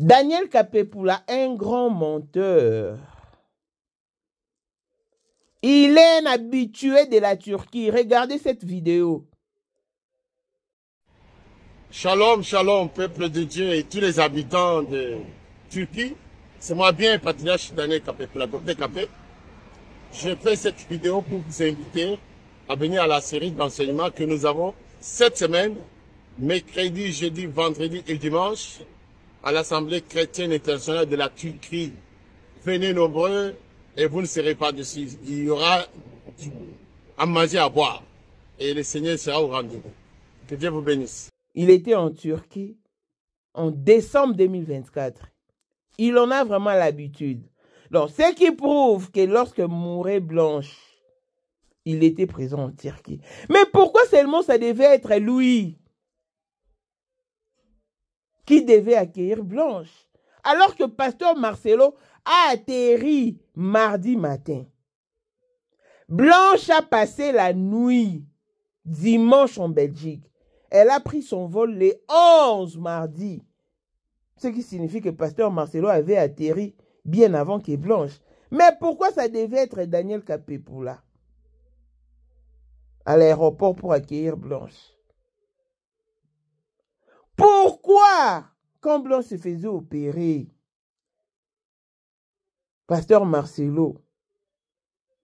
Daniel Kapepula, un grand menteur. Il est un habitué de la Turquie. Regardez cette vidéo. Shalom, shalom, peuple de Dieu et tous les habitants de Turquie. C'est moi bien, patriarche Daniel Kapepula, Dr Kapé. Je fais cette vidéo pour vous inviter à venir à la série d'enseignements que nous avons cette semaine, mercredi, jeudi, vendredi et dimanche, à l'Assemblée chrétienne internationale de la Turquie. Venez nombreux et vous ne serez pas dessus. Il y aura à manger, à boire. Et le Seigneur sera au rendez-vous. Que Dieu vous bénisse. Il était en Turquie en décembre 2024. Il en a vraiment l'habitude. Donc, ce qui prouve que lorsque mourait Blanche, il était présent en Turquie. Mais pourquoi seulement ça devait être Louis qui devait accueillir Blanche? Alors que Pasteur Marcelo a atterri mardi matin. Blanche a passé la nuit dimanche en Belgique. Elle a pris son vol le 11 mardi. Ce qui signifie que Pasteur Marcelo avait atterri bien avant que Blanche. Mais pourquoi ça devait être Daniel Kapepula à l'aéroport pour accueillir Blanche? Pourquoi, quand Blanche se faisait opérer, Pasteur Marcelo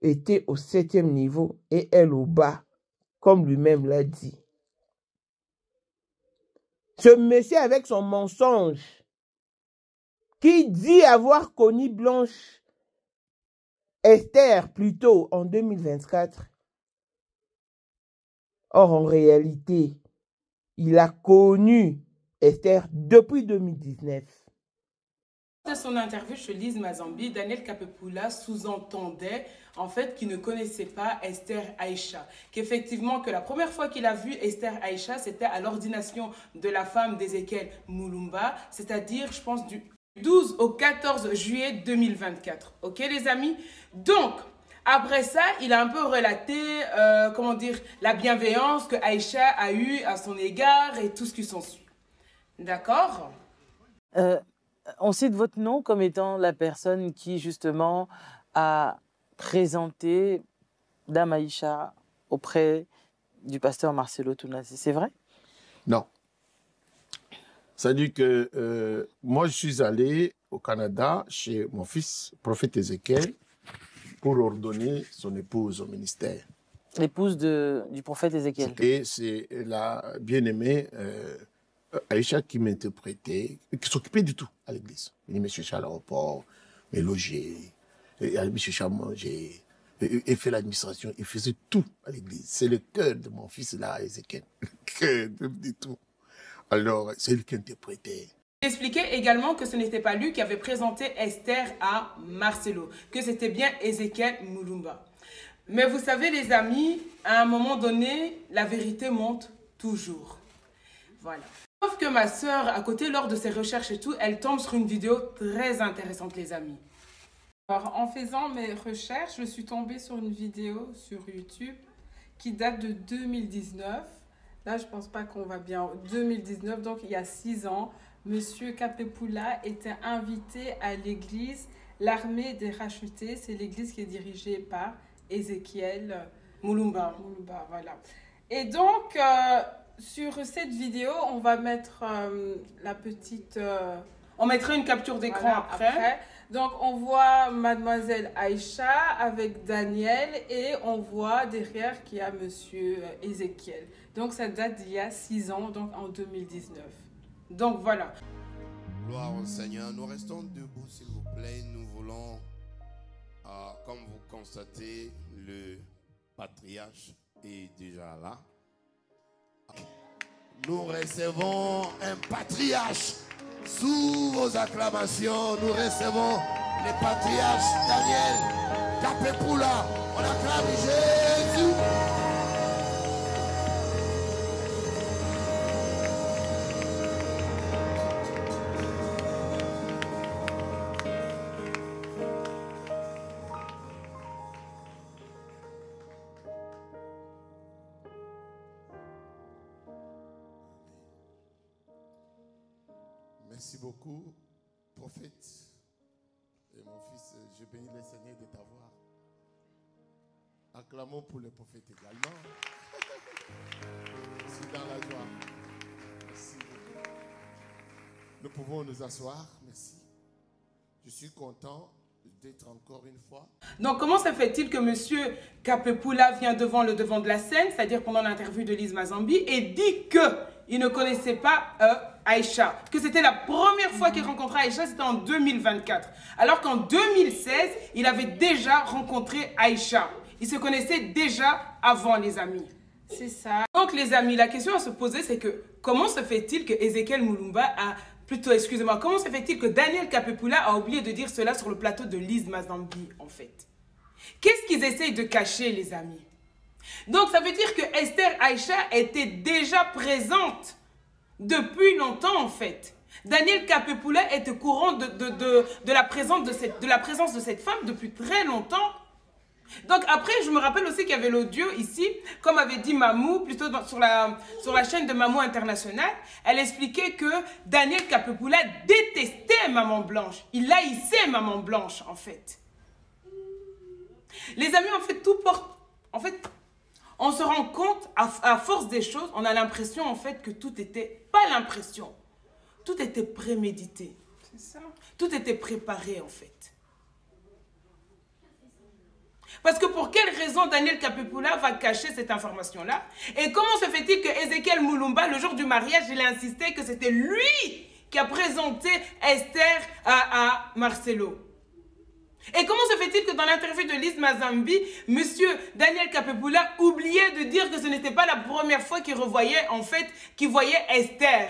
était au 7e niveau et elle au bas, comme lui-même l'a dit? Ce monsieur avec son mensonge, qui dit avoir connu Blanche, Esther plutôt en 2024. Or, en réalité, il a connu Esther depuis 2019. De son interview chez Lise Mazambi, Daniel Kapepula sous-entendait en fait qu'il ne connaissait pas Esther Aïcha. Qu'effectivement, que la première fois qu'il a vu Esther Aïcha, c'était à l'ordination de la femme d'Ézéchiel Moulumba, c'est-à-dire, je pense, du 12 au 14 juillet 2024. Ok, les amis? Donc, après ça, il a un peu relaté, comment dire, la bienveillance que Aïcha a eue à son égard et tout ce qui s'ensuit. D'accord? On cite votre nom comme étant la personne qui, justement, a présenté Dame Aïcha auprès du pasteur Marcelo Tounassi. C'est vrai? Non. C'est-à-dire que moi, je suis allé au Canada chez mon fils, prophète Ézéchiel, pour ordonner son épouse au ministère. L'épouse du prophète Ézéchiel. Et c'est la bien-aimée Aïcha qui m'interprétait, qui s'occupait du tout à l'église. Il me cherchait à l'aéroport, me loger, elle me cherchait à manger, et fait l'administration, il faisait tout à l'église. C'est le cœur de mon fils là, Ézéchiel. Le cœur de tout. Alors, c'est lui qui interprétait. Il expliquait également que ce n'était pas lui qui avait présenté Esther à Marcelo, que c'était bien Ézéchiel Moulumba. Mais vous savez, les amis, à un moment donné, la vérité monte toujours. Voilà. Sauf que ma sœur, à côté, lors de ses recherches et tout, elle tombe sur une vidéo très intéressante, les amis. Alors, en faisant mes recherches, je suis tombée sur une vidéo sur YouTube qui date de 2019. Là, je pense pas qu'on va bien. 2019, donc il y a 6 ans, Monsieur Kapepula était invité à l'église L'Armée des Rachetés. C'est l'église qui est dirigée par Ézéchiel Moulumba. Moulumba, voilà. Et donc, sur cette vidéo, on va mettre la petite... On mettra une capture d'écran voilà, après. Donc, on voit Mademoiselle Aïcha avec Daniel et on voit derrière qu'il y a Monsieur Ézéchiel. Donc, ça date d'il y a 6 ans, donc en 2019. Donc, voilà. Gloire au Seigneur. Nous restons debout, s'il vous plaît. Nous voulons, comme vous constatez, le patriarche est déjà là. Nous recevons un patriarche. Sous vos acclamations, nous recevons le patriarche Daniel Kapepula. On acclame Jésus. Merci beaucoup. prophète et mon fils, je bénis le Seigneur de t'avoir. Acclamons pour le prophète également. Je suis dans la joie. Merci. Nous pouvons nous asseoir. Merci. Je suis content d'être encore une fois. Donc, comment se fait-il que M. Kapepula vient devant le devant de la scène, c'est-à-dire pendant l'interview de Lise Mazambi, et dit qu'il ne connaissait pas Aïcha, que c'était la première fois qu'il rencontrait Aïcha, c'était en 2024. Alors qu'en 2016, il avait déjà rencontré Aïcha. Ils se connaissaient déjà avant, les amis. C'est ça. Donc, les amis, la question à se poser, c'est que comment se fait-il que Ezekiel Mulumba a... Plutôt, excusez-moi, comment se fait-il que Daniel Kapepula a oublié de dire cela sur le plateau de Lise Mazambi, en fait? Qu'est-ce qu'ils essayent de cacher, les amis? Donc, ça veut dire que Esther Aïcha était déjà présente depuis longtemps, en fait. Daniel Kapepula était au courant de la présence de cette femme depuis très longtemps. Donc après, je me rappelle aussi qu'il y avait l'audio ici, comme avait dit Mamou, plutôt sur la chaîne de Mamou International. Elle expliquait que Daniel Kapepula détestait Maman Blanche. Il haïssait Maman Blanche, en fait. Les amis, en fait, tout porte... En fait, on se rend compte, à force des choses, on a l'impression, en fait, que tout était... Pas l'impression. Tout était prémédité. C'est ça. Tout était préparé, en fait. Parce que pour quelle raison Daniel Kapepula va cacher cette information-là? Et comment se fait-il que Ezekiel Mulumba, le jour du mariage, il a insisté que c'était lui qui a présenté Esther à Marcelo? Et comment se fait-il que dans l'interview de Lise Mazambi, monsieur Daniel Kapepula oubliait de dire que ce n'était pas la première fois qu'il revoyait, en fait, qu'il voyait Esther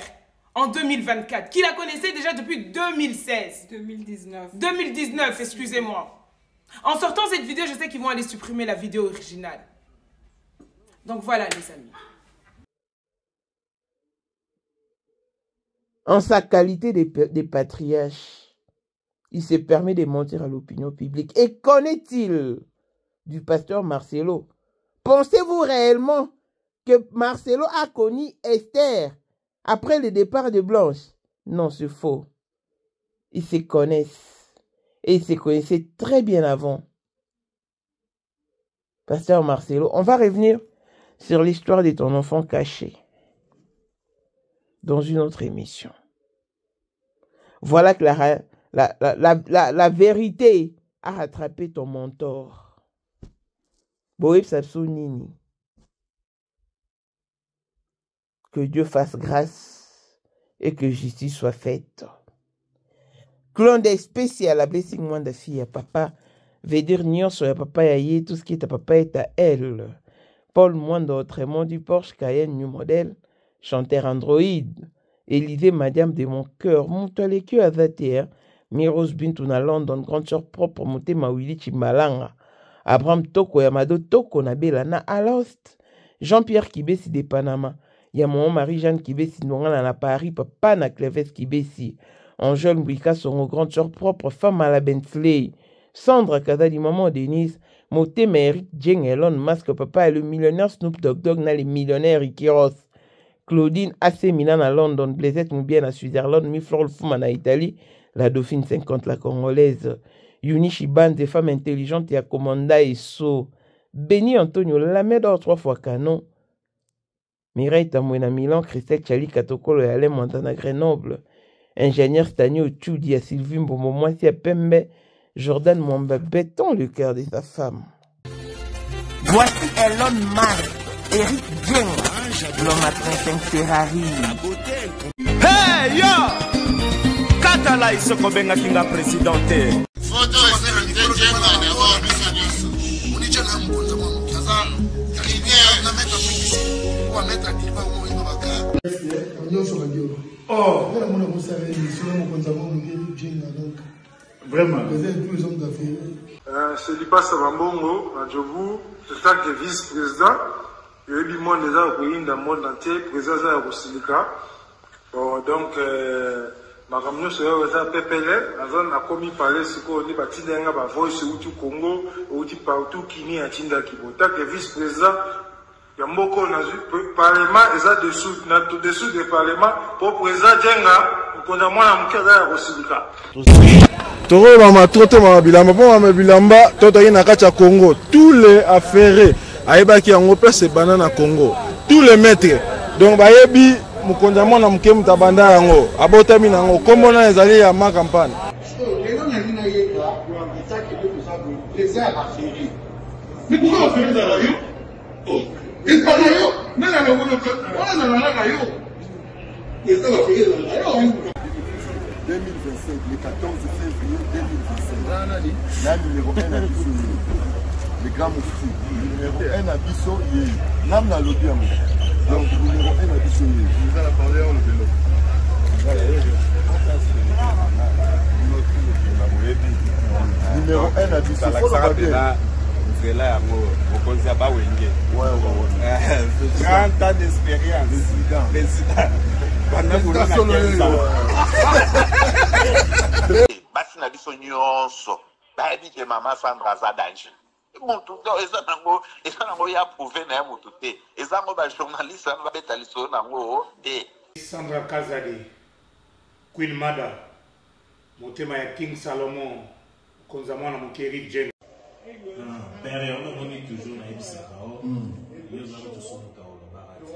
en 2024, qu'il la connaissait déjà depuis 2016. 2019, excusez-moi. En sortant cette vidéo, je sais qu'ils vont aller supprimer la vidéo originale. Donc voilà, les amis. En sa qualité de patriarche, il se permet de mentir à l'opinion publique. Et connaît-il du pasteur Marcelo? Pensez-vous réellement que Marcelo a connu Esther après le départ de Blanche? Non, c'est faux. Ils se connaissent. Et ils se connaissaient très bien avant. Pasteur Marcelo, on va revenir sur l'histoire de ton enfant caché dans une autre émission. Voilà que la vérité a rattrapé ton mentor. Boeb Sapsonini. Que Dieu fasse grâce et que justice soit faite. Clonde spécial la blessing moins de fille à papa veut dire nyonso ya papa ya ye, tout ce qui est à papa est à elle. Paul Mwando Tremont du Porsche Cayenne New Model, chanteur Android, Élisée Madiam de mon cœur, Montalekio Azater, Miros Bintuna London, grande sœur propre Monte Mawili Chimbalanga, Abraham Toko Yamado Toko Nabelana Alost, Jean-Pierre Kibesi de Panama, Yamon Marie-Jeanne Kibesi Nongana na Paris, papa na Cleves Kibesi, Angèle Mbouika, son grande sœur propre, femme à la Bentley, Sandra Kazali, maman Denise, Moté Méric, Jeng Elon Musk, papa et le millionnaire Snoop Dogg, na les millionnaires Ikiros, Claudine AC Milan à London, Blaisette Moubien à Switzerland, Miflor Fouman à Italie, la Dauphine 50, la Congolaise, Yunichi Band, des femmes intelligentes, et à Commanda et So, Béni Antonio, la médor 3 fois canon, Mireille Tamouena Milan, Christelle Chali Katokolo et Alain Montana Grenoble, Ingénieur Stanio Tchoudi à Sylvie Mbomomoisi à Pembe, Jordan Mwamba béton le cœur de sa femme. Voici Elon Musk, Eric Dieng, l'homme à 35 Ferrari. Hey yo! Katala isoko benga kinga presidente. Photo est Jenga d'abord, Bissaniso. On dit Jenga Mbonza Mamo Kazan. Il vient na mettre en on va mettre à Diva au moins dans la Oh, vraiment. C'est Lipa Savambongo, à Djobu, le tant que vice-président. Il y a eu du monde dans le monde entier, président de Rosilika. Donc, ma camion serait à PPL, la zone a commis parler ce qu'on dit, Batinga, Voice, Outu Congo, Outu partout, Kini, Atinda Kibo. Tant que vice-président, il y a beaucoup de parlement, et ça dessous du parlement, pour président Djenga, mokonza mwana moke aza ya kosilika toko mama trote mama bilamba po mama bilamba totaki na kati ya Congo tous les affaires ayebaki yango place bana na Congo tous les maîtres donc bayebi mokonza mwana moke mutabanda yango abotami nango kombo na ezali ya ma campagne mais pourquoi on fait ça là yo? Oh, il parle yo. Mais là, on a yo. Et ça va faire là yo. 2025, le 14 février 2025. La numéro 1 à Bissau. Le grand moufti. Numéro 1 à Bissau. L'âme n'a l'autre. Donc, numéro 1 à Bissau. Vous allez parler en le vélo. Numéro 1 à Bissau. Là, au conseil à Bawenge. 30 ans d'expérience. Basi na biso nyonso bayebi ke mama Sandra aza danger mutu eza nango ya prouve na ya mutu te eza ngo bajournaliste wana babeta lisolo nango te. Sandra Kazadi, Queen Mada, motema ya King Salomon, konza mwana mokeri Jen. Père, on a toujours na ebisaka o. Yo za ko somuka o barati.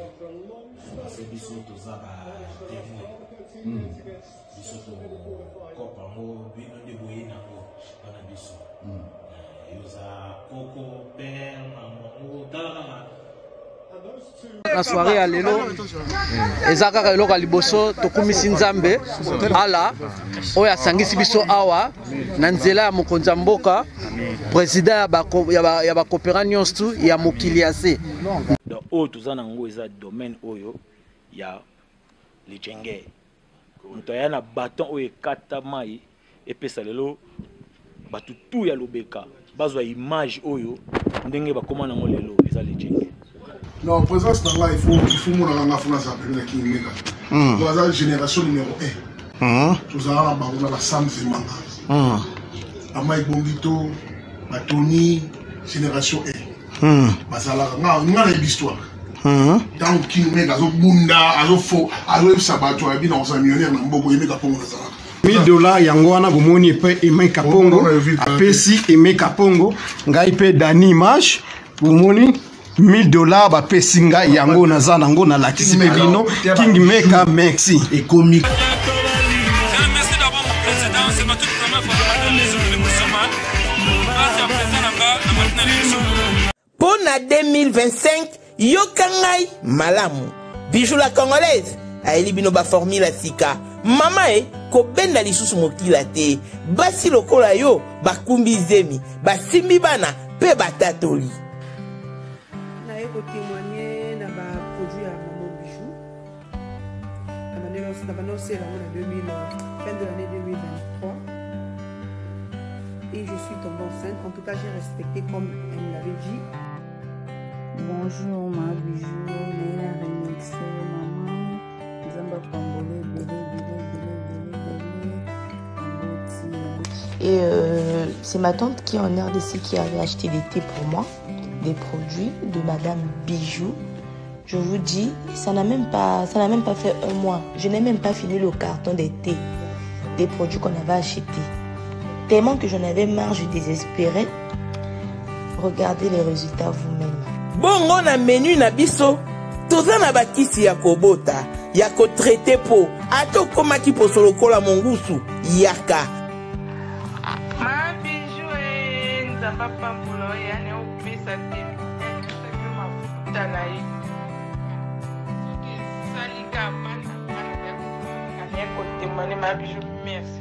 Parce biso to za ba technique. Biso to kopa mo bino de boyina ko bana biso. Yo za koko père maman tala la soirée à lelo ezaka eloko liboso tokumisi nzambe ala oya sangisi biso awa na nzela ya mokonza mboka président ya ba coopéra nyonso ya mokili ase donc oyo toza nango eza domaine oyo ya lijenge moto aya na baton oyo ekata mai epesa lelo bato tu ya lobeka bazwa image oyo ndenge bakoma nango lelo eza lijenge. Non, présence dans là, il faut mon en France après qui mega. Dans la génération numéro 1. Tous à la Sam Zemanga. Amaï Bombito, Tony, génération 1. Basala, on a l'histoire. Dans qui mega, azo bunda, azo fo, azo sabato, abi dans un millionnaire, n'a beaucoup aimé Kapongo. $1000 yango wana bomoni pe Aimé Kapongo, apesi Aimé Kapongo, ngai pe Dani Image, bomoni $1000 ba pesinga yango naza nango na lakisi bino King Meka merci et comique. Merci d'avoir mon président, c'est ma toute première fois dans les jours de Moussaman. Merci à président Nanga, Pour la 2025, Yokangai Malamu. Bijou la congolaise. Aeli bino ba formula sika. Mama ko benda lisusu mokila te. Basi lokola yo bakumbi zemi. Basimbi bana pe batatoli. Témoigner dans ma produit à Maman Bijou. La lancé fin de l'année 2023. Et je suis tombée enceinte. En tout cas, j'ai respecté comme elle me l'avait dit. Bonjour ma Bijou, Néla Remixé, maman. Zamba Pambolé, Et c'est ma tante qui est en RDC qui avait acheté des thés pour moi. Des produits de Madame Bijou. Je vous dis, ça n'a même pas fait un mois. Je n'ai même pas fini le carton des thés, des produits qu'on avait achetés. Tellement que j'en avais marre, je désespérais. Regardez les résultats vous-même. Bon, on a menu na biso. Toza na bakisi ya kobota, ya ko traité po. Ato koma ki po solo kola mongusu, yaka. Ma Bijou nzamba pambulo yani opesa te mafuta na ye salika bana kotemane ma Bijou merci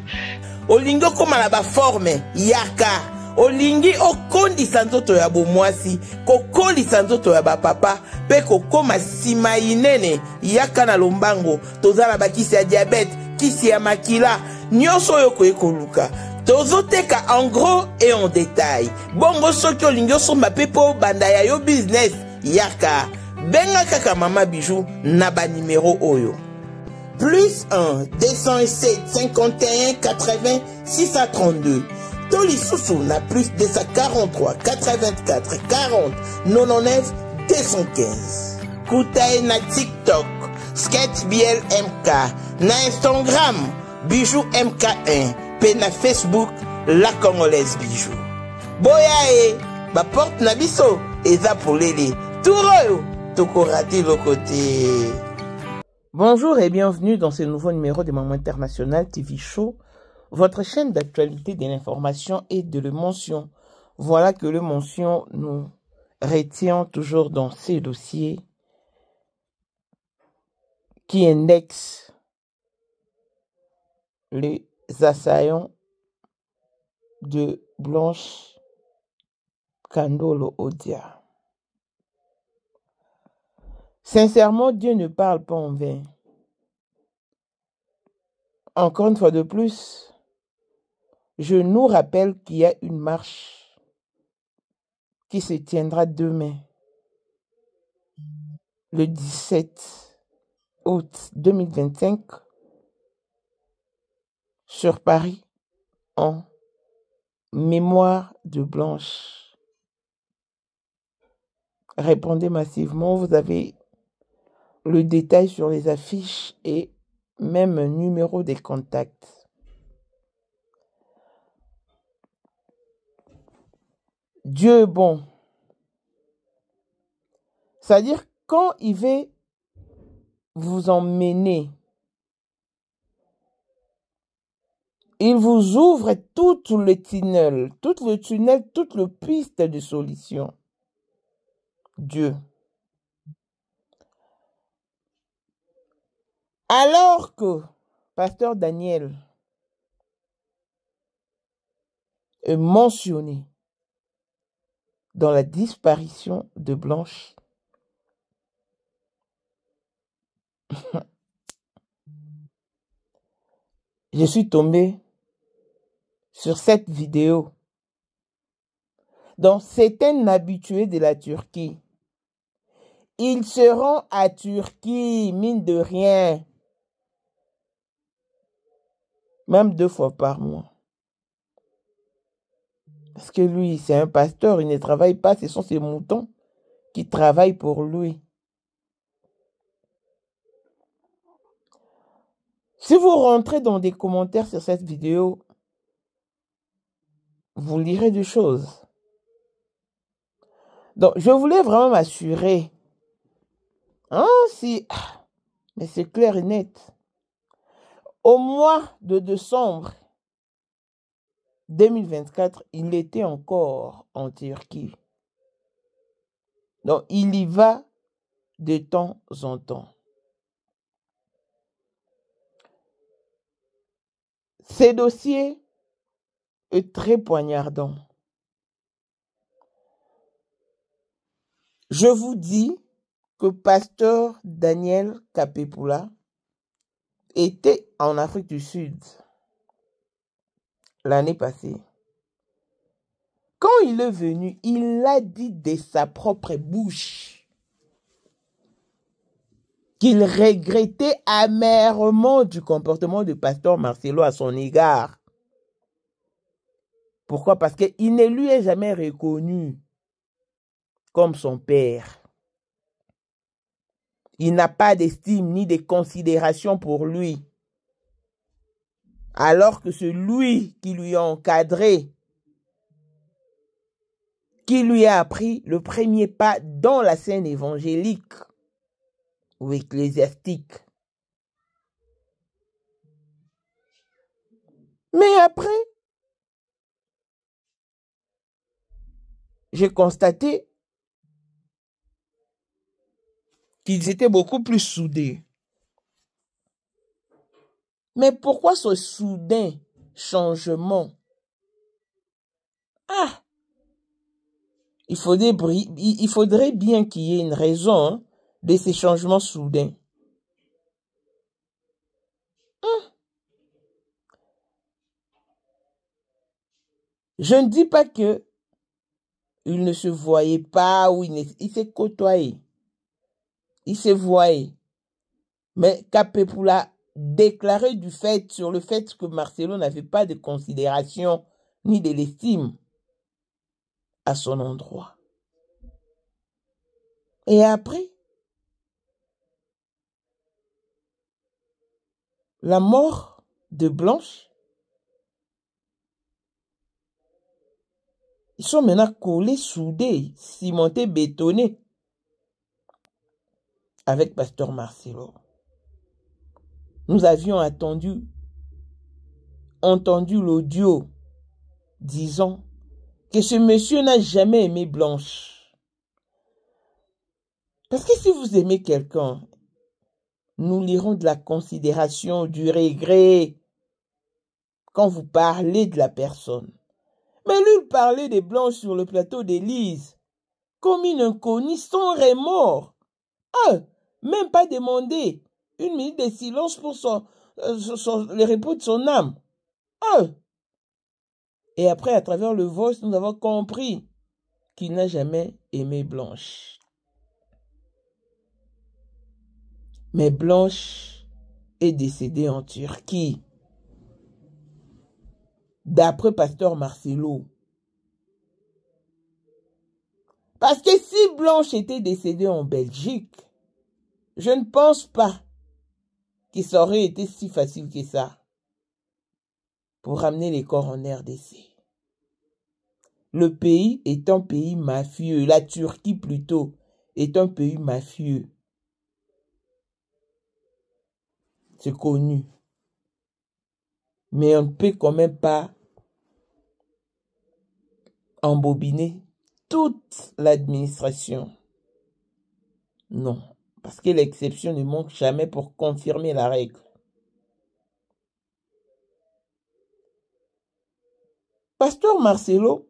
olingo koma na ba forme yaka olingi okondisa nzoto ya bomwasi kokolisa nzoto ya bapapa pe kokoma sima inene yaka na lombango toza na bakisi ya diabete kisi ya makila nyonso oyo koyekoluka tozoteka en gros et en détail. Bongo soki olingi osomba pe po banda ya yo business yaka. Benga kaka Mama Bijou na ba numéro oyo. Plus 1 207 51 80 632. Toli Soussou na plus 243 84 40 99 215. Koutae na TikTok. Sketch BLMK. na Instagram Bijou MK1 pe na Facebook La Congolaise Bijou. Boya ba porte na biso eza polele touroyo tokorati le côté. Bonjour et bienvenue dans ce nouveau numéro de Maman International TV Show, votre chaîne d'actualité, de l'information et de l'émotion. Voilà que le mention nous retient toujours dans ces dossiers qui indexent les assaillants de Blanche Kandolo Odia. Sincèrement, Dieu ne parle pas en vain. Encore une fois de plus, je nous rappelle qu'il y a une marche qui se tiendra demain, le 17 août 2025, sur Paris, en mémoire de Blanche. Répondez massivement, vous avez le détail sur les affiches et même un numéro de contact. Dieu est bon. C'est-à-dire, quand il veut vous emmener, il vous ouvre tout le tunnel, toutes les pistes de solution. Dieu. Alors que Pasteur Daniel est mentionné dans la disparition de Blanche, je suis tombé sur cette vidéo. Donc, c'est un habitué de la Turquie. Ils seront à Turquie, mine de rien. Même 2 fois par mois. Parce que lui, c'est un pasteur, il ne travaille pas, ce sont ses moutons qui travaillent pour lui. Si vous rentrez dans des commentaires sur cette vidéo, vous lirez des choses. Donc, je voulais vraiment m'assurer. Hein, si... Mais c'est clair et net. Au mois de décembre 2024, il était encore en Turquie. Donc, il y va de temps en temps. Ce dossier est très poignardant. Je vous dis que Pasteur Daniel Kapepula était en Afrique du Sud l'année passée. Quand il est venu, il a dit de sa propre bouche qu'il regrettait amèrement du comportement du pasteur Marcelo à son égard. Pourquoi? Parce qu'il ne lui est jamais reconnu comme son père. Il n'a pas d'estime ni de considération pour lui. Alors que c'est lui qui lui a encadré, qui lui a appris le premier pas dans la scène évangélique ou ecclésiastique. Mais après, j'ai constaté qu'ils étaient beaucoup plus soudés. Mais pourquoi ce soudain changement? Ah! Il faudrait bien qu'il y ait une raison de ces changements soudains. Je ne dis pas que il ne se voyait pas ou il s'est côtoyé. Il se voyait. Mais Kapepula déclaré sur le fait que Marcelo n'avait pas de considération ni de l'estime à son endroit. Et après, la mort de Blanche, ils sont maintenant collés, soudés, cimentés, bétonnés avec Pasteur Marcelo. Nous avions entendu l'audio disant que ce monsieur n'a jamais aimé Blanche. Parce que si vous aimez quelqu'un, nous lirons de la considération, du regret quand vous parlez de la personne. Mais lui, il parlait de Blanche sur le plateau d'Élise comme une inconnue sans remords. Ah, même pas demander une minute de silence pour le repos de son âme. Ah. Et après, à travers le voice, nous avons compris qu'il n'a jamais aimé Blanche. Mais Blanche est décédée en Turquie. D'après Pasteur Marcelo. Parce que si Blanche était décédée en Belgique, je ne pense pas que ça aurait été si facile que ça pour ramener les corps en RDC. Le pays est un pays mafieux. La Turquie plutôt est un pays mafieux. C'est connu. Mais on ne peut quand même pas embobiner toute l'administration. Non, parce que l'exception ne manque jamais pour confirmer la règle. Pasteur Marcelo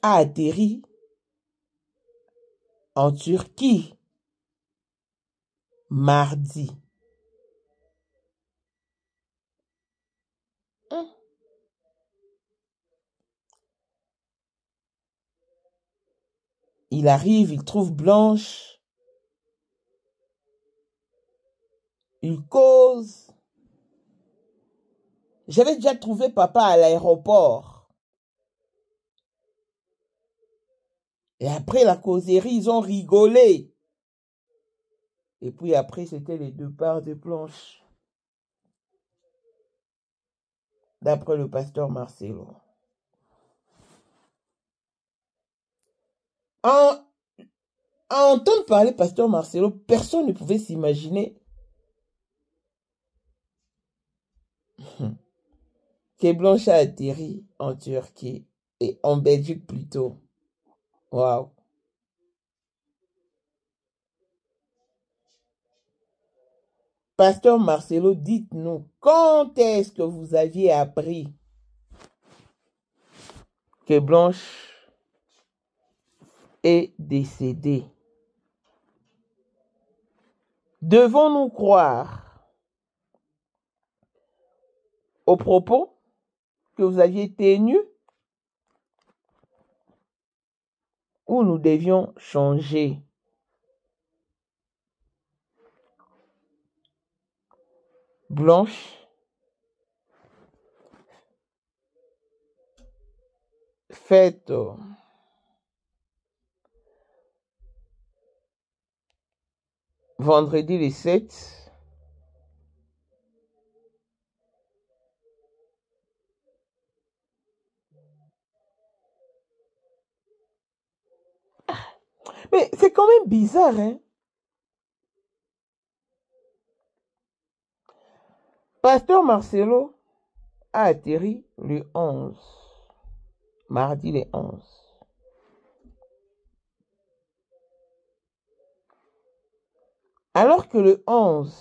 a atterri en Turquie mardi. Il arrive, il trouve Blanche. Il cause. J'avais déjà trouvé papa à l'aéroport. Et après la causerie, ils ont rigolé. Et puis après, c'était les deux parts de Blanche. D'après le pasteur Marcelo. À entendre parler pasteur Marcelo, personne ne pouvait s'imaginer que Blanche a atterri en Turquie et en Belgique plutôt. Waouh! Pasteur Marcelo, dites-nous, quand est-ce que vous aviez appris que Blanche est décédée? Devons-nous croire aux propos que vous aviez tenus ou nous devions changer? Blanche fête vendredi les 7 mais c'est quand même bizarre, hein? Pasteur Marcelo a atterri le 11, mardi le 11. Alors que le 11,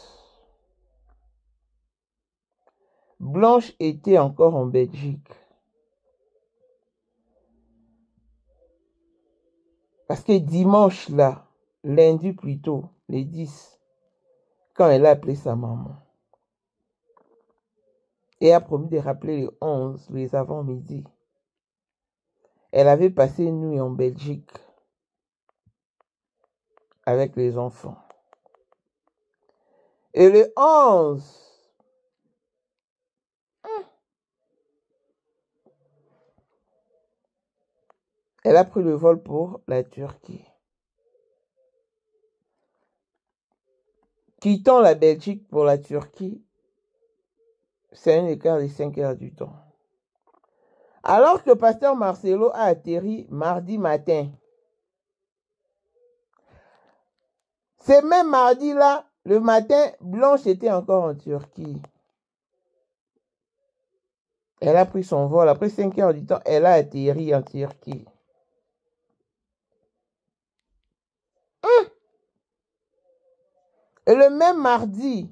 Blanche était encore en Belgique. Parce que dimanche là, lundi plutôt, les 10, quand elle a appelé sa maman, et a promis de rappeler le 11, les avant-midi, elle avait passé une nuit en Belgique avec les enfants. Et le 11, elle a pris le vol pour la Turquie. quittant la Belgique pour la Turquie, c'est un écart de 5 heures du temps. Alors que pasteur Marcelo a atterri mardi matin, ce même mardi-là, le matin, Blanche était encore en Turquie. Elle a pris son vol. Après 5 heures du temps, elle a atterri en Turquie. Et le même mardi,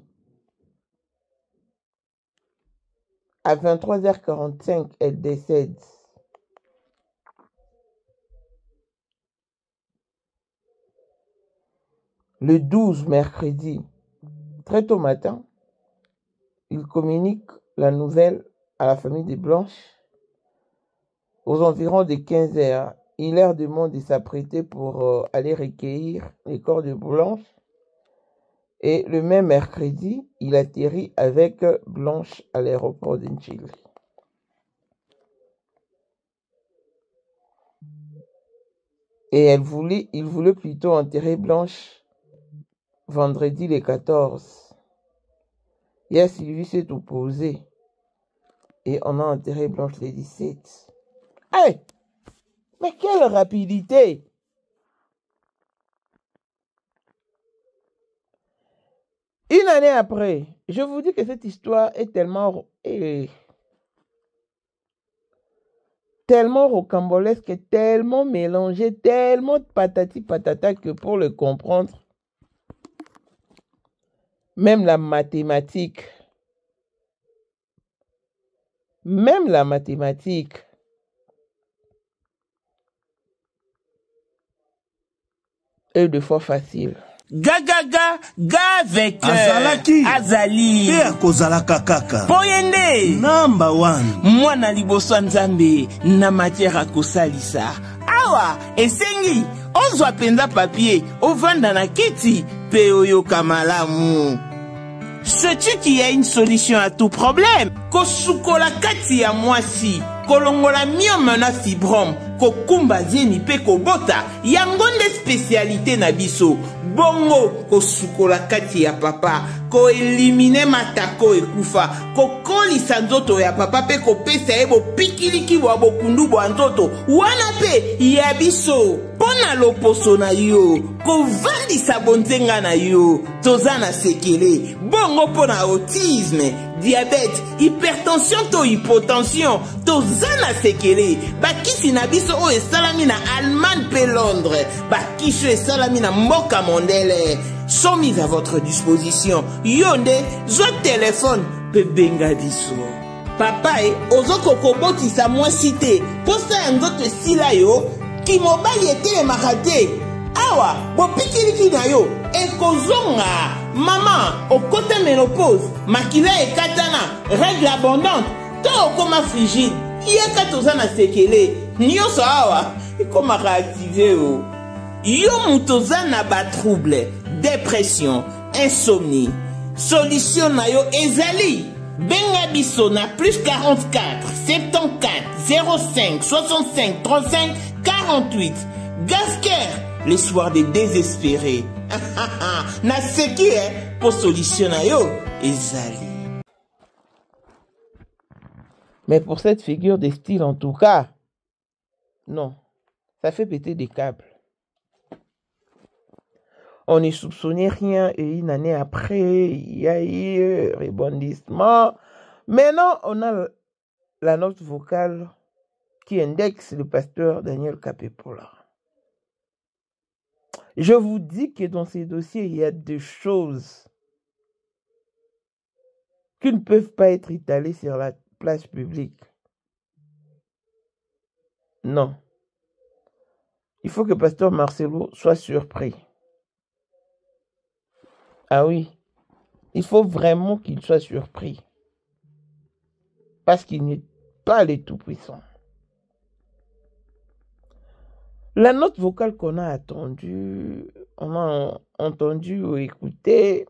à 23h45, elle décède. Le 12, mercredi, très tôt matin, il communique la nouvelle à la famille de Blanche. Aux environs de 15 heures, il leur demande de s'apprêter pour aller recueillir les corps de Blanche. Et le même mercredi, il atterrit avec Blanche à l'aéroport de Chili. Et il voulait plutôt enterrer Blanche vendredi le 14. Hier, Sylvie s'est opposée. Et on a enterré Blanche le 17. Hey! Mais quelle rapidité! Une année après, je vous dis que cette histoire est tellement rocambolesque, tellement mélangée, tellement patati patata que pour le comprendre, même la mathématique est de fois facile. Gagaga avec Azali te akozalaka kaka Poyende number 1 mwana liboso nzambe na matière akosalisa awa esengi ozwa penza papier ovanda na kiti pe oyoka malamu. Sais-tu qu'il y a une solution à tout problème? Kosukola kati ya mwasi kolongola myome na fibrome kokumba zeni pe kobota yango nde spécialité na biso. Bongo kosukola kati ya papa ko elimine matako ekufa kokolisa nzoto ya papa pe kopesa ye bopikiliki bwa bokundu bwa nzoto wana pe ya biso pona loposo na yo kovandisa bonzenga na yo toza na sekele bongo pona autisme diabète hypertension to hypotension toza na sekele bakisi na biso oyo esalami na Allemagne pe Londres bakisi esalami na mboka mondele sont mis à votre disposition. Yonde, zo téléphone, pe benga biso. Papa ozoko koboti sa moi cité. Posa nzoto sila yo, ki mobali ete makate. Awa, bo pikiliki na yo, ekozonga. Maman, okote ménopause, makila ekatana, règle abondante, to okoma frigide. Yeka tozana sekele. Nyoso awa, ekoma réactiver yo. Yo mutozana ba trouble. Dépression, insomnie. Solution na yo ezali. Benga biso na plus 44 74 05 65 35 48. Gasker, les soirs des désespérés. Na seki pour solution na yo ezali. Mais pour cette figure de style en tout cas, non, ça fait péter des câbles. On ne soupçonnait rien et une année après, il y a eu rebondissement. Maintenant, on a la note vocale qui indexe le pasteur Daniel Kapepola. Je vous dis que dans ces dossiers, il y a des choses qui ne peuvent pas être étalées sur la place publique. Non. Il faut que pasteur Marcelo soit surpris. Ah oui, il faut vraiment qu'il soit surpris. Parce qu'il n'est pas le Tout-Puissant. La note vocale qu'on a attendue, on a entendu ou écouté,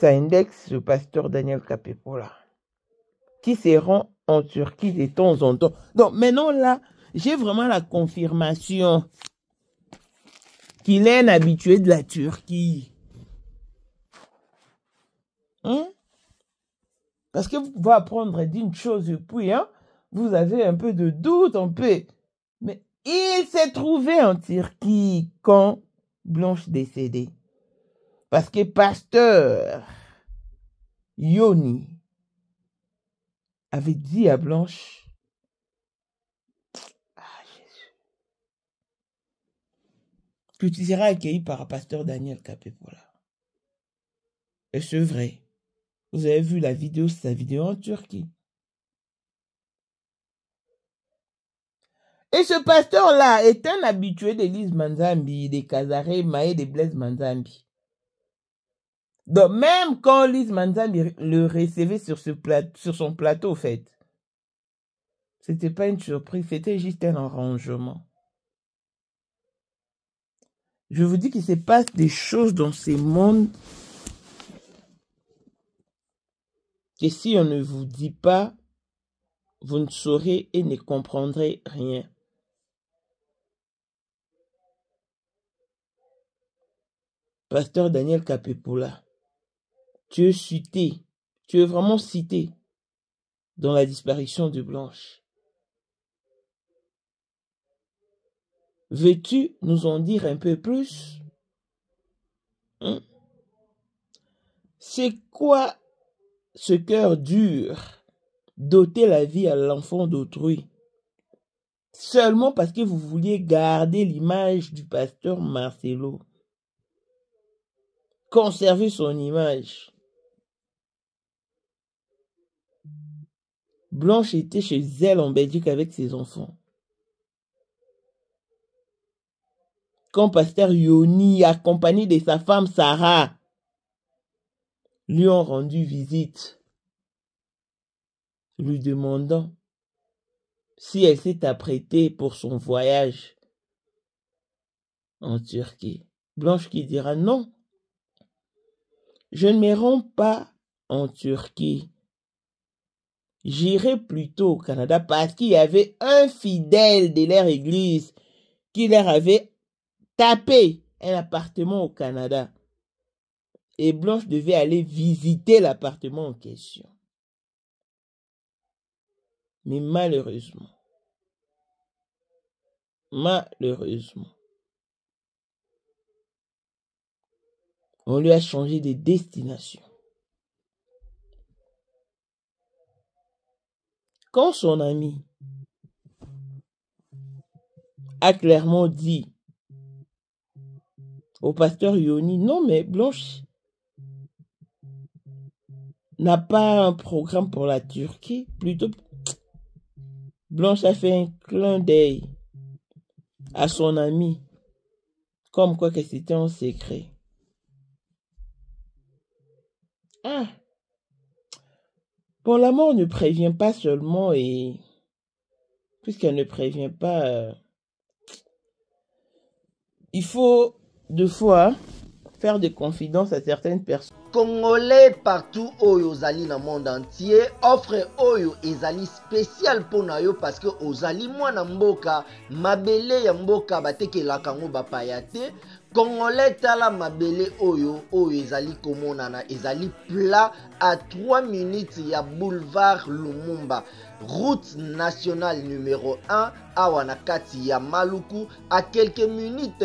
ça indexe le pasteur Daniel Kapepola, qui se rend en Turquie de temps en temps. Donc maintenant là, j'ai vraiment la confirmation qu'il est un habitué de la Turquie. Hein? Parce que vous pouvez apprendre d'une chose et puis, hein, vous avez un peu de doute, mais il s'est trouvé en Turquie quand Blanche décédée. Parce que pasteur Yoni avait dit à Blanche, que tu seras accueilli par pasteur Daniel Kapepula. Et c'est vrai. Vous avez vu la vidéo, sa vidéo en Turquie. Et ce pasteur-là est un habitué de Lise Manzambi, des Kazare Maé, des Blaise Manzambi. Donc même quand Lise Manzambi le recevait sur son plateau, au fait, c'était pas une surprise, c'était juste un arrangement. Je vous dis qu'il se passe des choses dans ces mondes que si on ne vous dit pas, vous ne saurez et ne comprendrez rien. Pasteur Daniel Kapepula, tu es cité, tu es vraiment cité dans la disparition de Blanche. Veux-tu nous en dire un peu plus? Hein? C'est quoi ce cœur dur d'ôter la vie à l'enfant d'autrui seulement parce que vous vouliez garder l'image du pasteur Marcelo, conserver son image? Blanche était chez elle en Belgique avec ses enfants. Quand pasteur Yoni, accompagné de sa femme Sarah, lui ont rendu visite, lui demandant si elle s'est apprêtée pour son voyage en Turquie. Blanche qui dira non, je ne me rends pas en Turquie. J'irai plutôt au Canada parce qu'il y avait un fidèle de leur église qui leur avait tapé un appartement au Canada. Et Blanche devait aller visiter l'appartement en question. Mais malheureusement, on lui a changé de destination. Quand son ami a clairement dit au pasteur Yoni, non mais Blanche n'a pas un programme pour la Turquie, plutôt Blanche a fait un clin d'œil à son ami, comme quoi que c'était en secret. Ah, bon, la mort ne prévient pas seulement, et puisqu'elle ne prévient pas, il faut deux fois faire des confidences à certaines personnes. Congolais partout oyo ozali na monde entier, offre oyo ezali spécial pour na yo parce que ozali mwana mboka, mabele ya mboka batekelaka ngo bapaya te. Congolais tala mabele oyo ezali komonana, ezali plat à 3 minutes ya boulevard Lumumba, route nationale numéro 1 awa na kati ya Maluku, à quelques minutes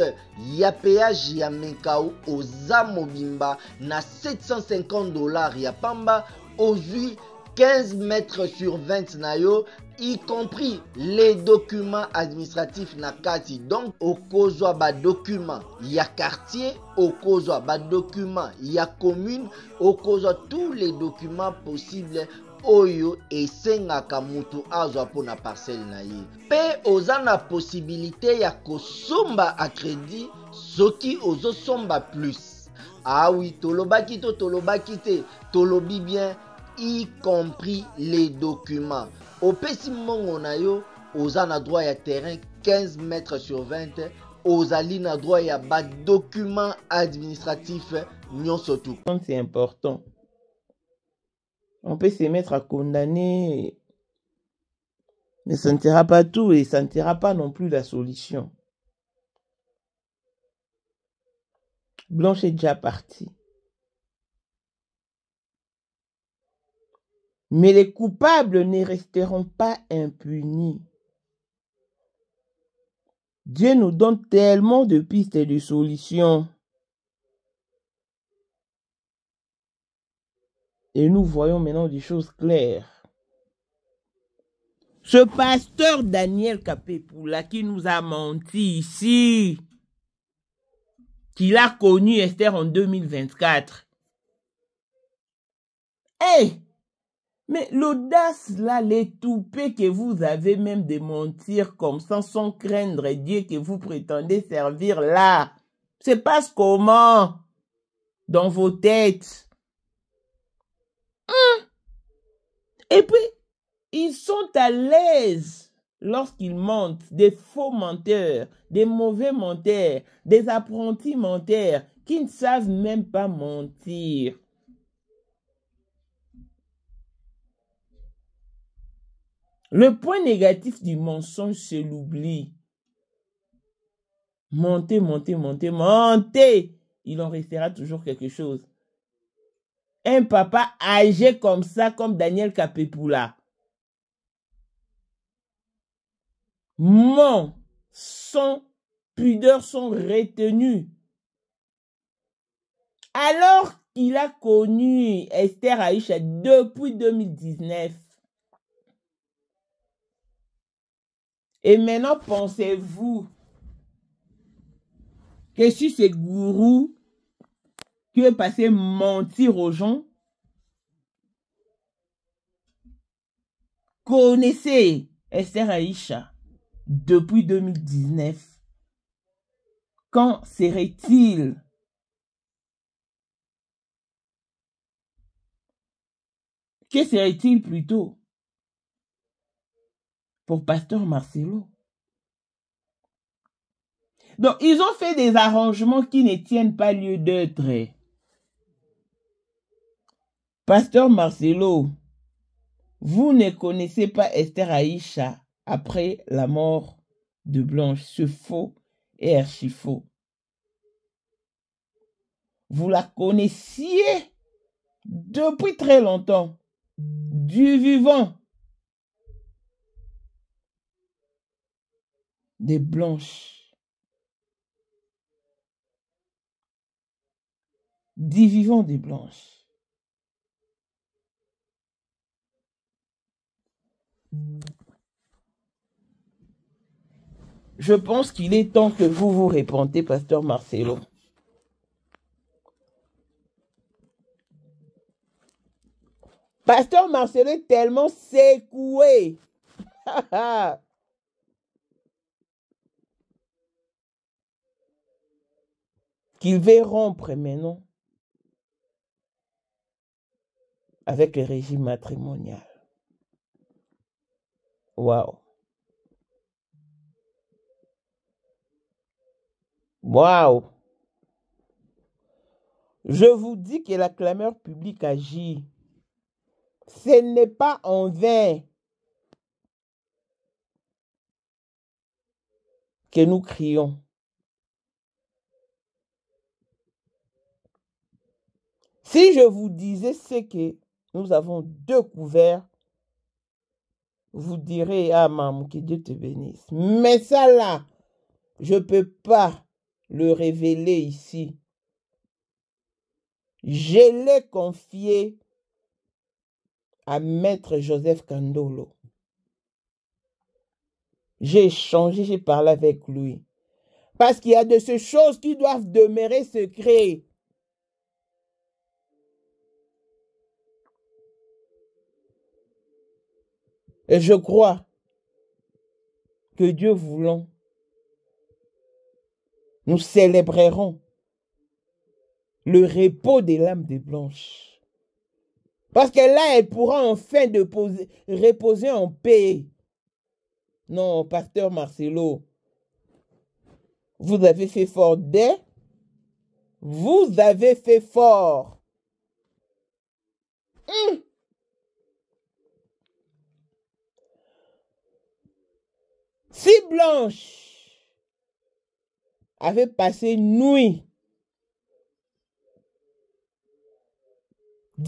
ya péage ya Menkau oza mobimba na $750 ya pamba, ozui 15 mètres sur 20 na yo, y compris les documents administratifs na kati. Donc okozwa ba document ya quartier, okozwa ba document ya commune, okozwa tous les documents possibles oyo esengaka mutu azwa pona parcelle na ye. Pe oza na possibilité ya kosomba a crédit soki ozo somba plus. Ah oui, tolobaki to tolobaki te, tolobi bien, y compris les documents. Au pesi mongo na yo, oza na droit ya terrain 15 mètres sur 20, ozali na droit ya ba documents administratifs nyonso tout. C'est important. On peut se mettre à condamner, mais ça ne sera pas tout et ça ne sera pas non plus la solution. Blanche est déjà partie. Mais les coupables ne resteront pas impunis. Dieu nous donne tellement de pistes et de solutions. Et nous voyons maintenant des choses claires. Ce pasteur Daniel Kapepula qui nous a menti ici, qu'il a connu Esther en 2024. Hey! Mais l'audace là, les toupets que vous avez même de mentir comme ça sans craindre Dieu que vous prétendez servir là, c'est passe comment dans vos têtes? Et puis, ils sont à l'aise lorsqu'ils mentent, des faux menteurs, des mauvais menteurs, des apprentis menteurs qui ne savent même pas mentir. Le point négatif du mensonge, c'est l'oubli. Mentez, mentez, mentez, mentez. Il en restera toujours quelque chose. Un papa âgé comme ça, comme Daniel Kapepula, ment, sans pudeur, sont retenus. Alors qu'il a connu Esther Aïcha depuis 2019. Et maintenant, pensez-vous que si ces gourous qui est passé mentir aux gens, connaissaient Esther Aïcha depuis 2019, quand serait-il que serait-il plutôt pour Pasteur Marcelo? Donc, ils ont fait des arrangements qui ne tiennent pas lieu d'être. Pasteur Marcelo, vous ne connaissez pas Esther Aïcha après la mort de Blanche. C'est faux et archi faux. Vous la connaissiez depuis très longtemps, du vivant des Blanches. Du vivant des Blanches. Je pense qu'il est temps que vous vous repentez, Pasteur Marcelo. Pasteur Marcelo est tellement secoué. Qu'il veut rompre maintenant avec le régime matrimonial. Waouh. Waouh. Je vous dis que la clameur publique agit. Ce n'est pas en vain que nous crions. Si je vous disais ce que nous avons découvert, vous direz, ah maman, que Dieu te bénisse. Mais ça là, je ne peux pas le révéler ici. Je l'ai confié à Maître Joseph Kandolo. J'ai échangé, j'ai parlé avec lui. Parce qu'il y a de ces choses qui doivent demeurer secrètes. Et je crois que Dieu voulant, nous célébrerons le repos des lames des Blanches. Parce que là, elle pourra enfin reposer en paix. Non, Pasteur Marcelo, vous avez fait fort vous avez fait fort. Si Blanche avait passé une nuit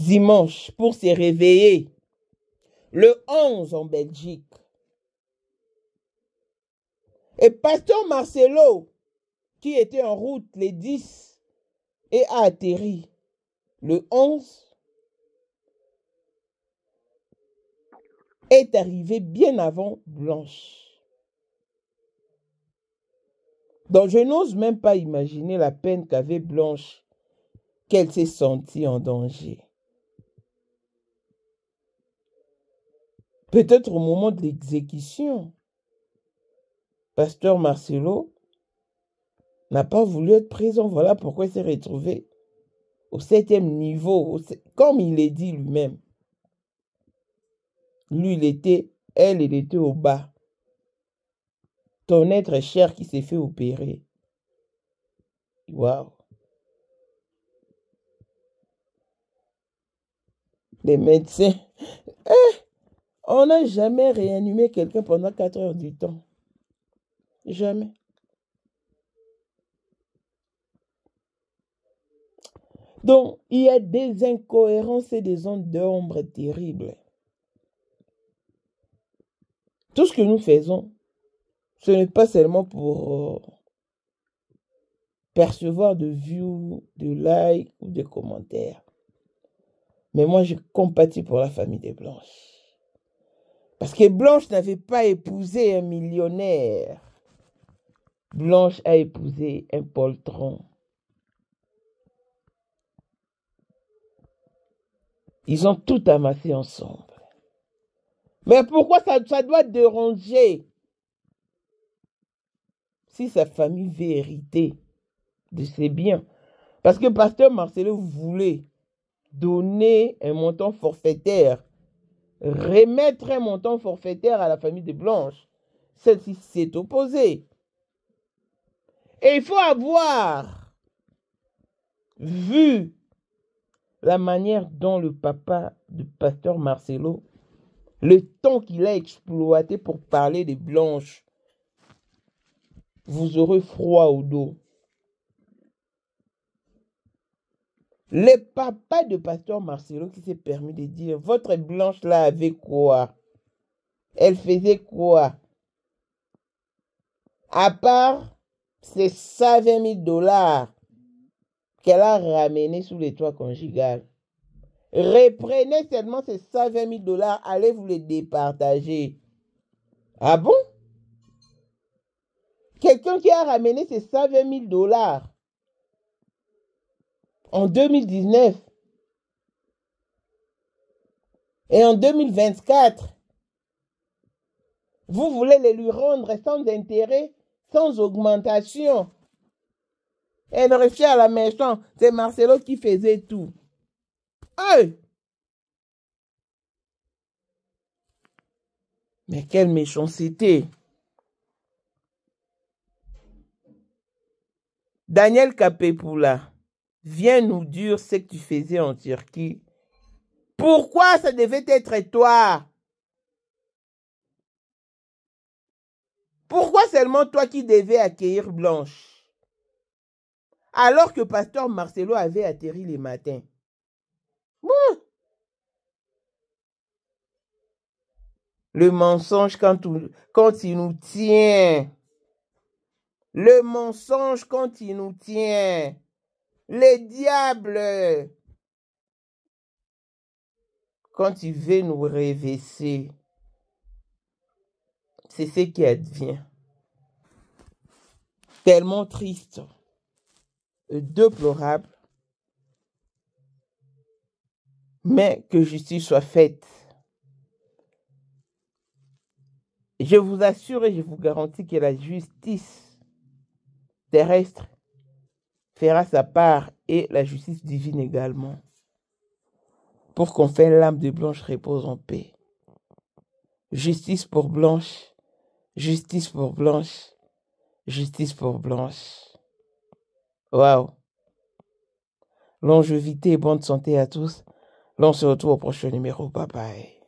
dimanche pour se réveiller. Le 11 en Belgique. Et pasteur Marcelo, qui était en route les 10 et a atterri le 11, est arrivé bien avant Blanche. Donc je n'ose même pas imaginer la peine qu'avait Blanche, qu'elle s'est sentie en danger. Peut-être au moment de l'exécution, pasteur Marcelo n'a pas voulu être présent. Voilà pourquoi il s'est retrouvé au 7e niveau, comme il l'a dit lui-même. Lui, il était au bas. Ton être cher qui s'est fait opérer. Waouh. Les médecins. On n'a jamais réanimé quelqu'un pendant 4 heures du temps. Jamais. Donc, il y a des incohérences et des zones d'ombre terribles. Tout ce que nous faisons, ce n'est pas seulement pour percevoir de views, de likes ou de commentaires. Mais moi, je compatis pour la famille des Blanches. Parce que Blanche n'avait pas épousé un millionnaire. Blanche a épousé un poltron. Ils ont tout amassé ensemble. Mais pourquoi ça doit déranger si sa famille veut hériter de ses biens? Parce que pasteur Marcelo voulait donner un montant forfaitaire, remettre un montant forfaitaire à la famille de Blanche. Celle-ci s'est opposée. Et il faut avoir vu la manière dont le papa du pasteur Marcelo, le temps qu'il a exploité pour parler de Blanche, vous aurez froid au dos. Le papa de pasteur Marcelo qui s'est permis de dire, votre Blanche là avait quoi? Elle faisait quoi? À part ces 120 000 $ qu'elle a ramenés sous les toits conjugal. Reprenez seulement ces 120 000 $, allez vous les départager. Ah bon? Quelqu'un qui a ramené ces 120 000 $ en 2019 et en 2024, vous voulez les lui rendre sans intérêt, sans augmentation. Elle restait à la maison, c'est Marcelo qui faisait tout. Hey! Mais quelle méchanceté! Daniel Kapepula, viens nous dire ce que tu faisais en Turquie. Pourquoi ça devait être toi? Pourquoi seulement toi qui devais accueillir Blanche? Alors que pasteur Marcelo avait atterri les matins. Bon. Le mensonge quand il nous tient. Le mensonge quand il nous tient. Les diables. Quand il veut nous réveiller. C'est ce qui advient. Tellement triste. Déplorable. Mais que justice soit faite. Je vous assure et je vous garantis que la justice terrestre fera sa part et la justice divine également. Pour qu'on fasse l'âme de Blanche repose en paix. Justice pour Blanche. Justice pour Blanche. Justice pour Blanche. Waouh. Longévité et bonne santé à tous. L'on se retrouve au prochain numéro. Bye bye.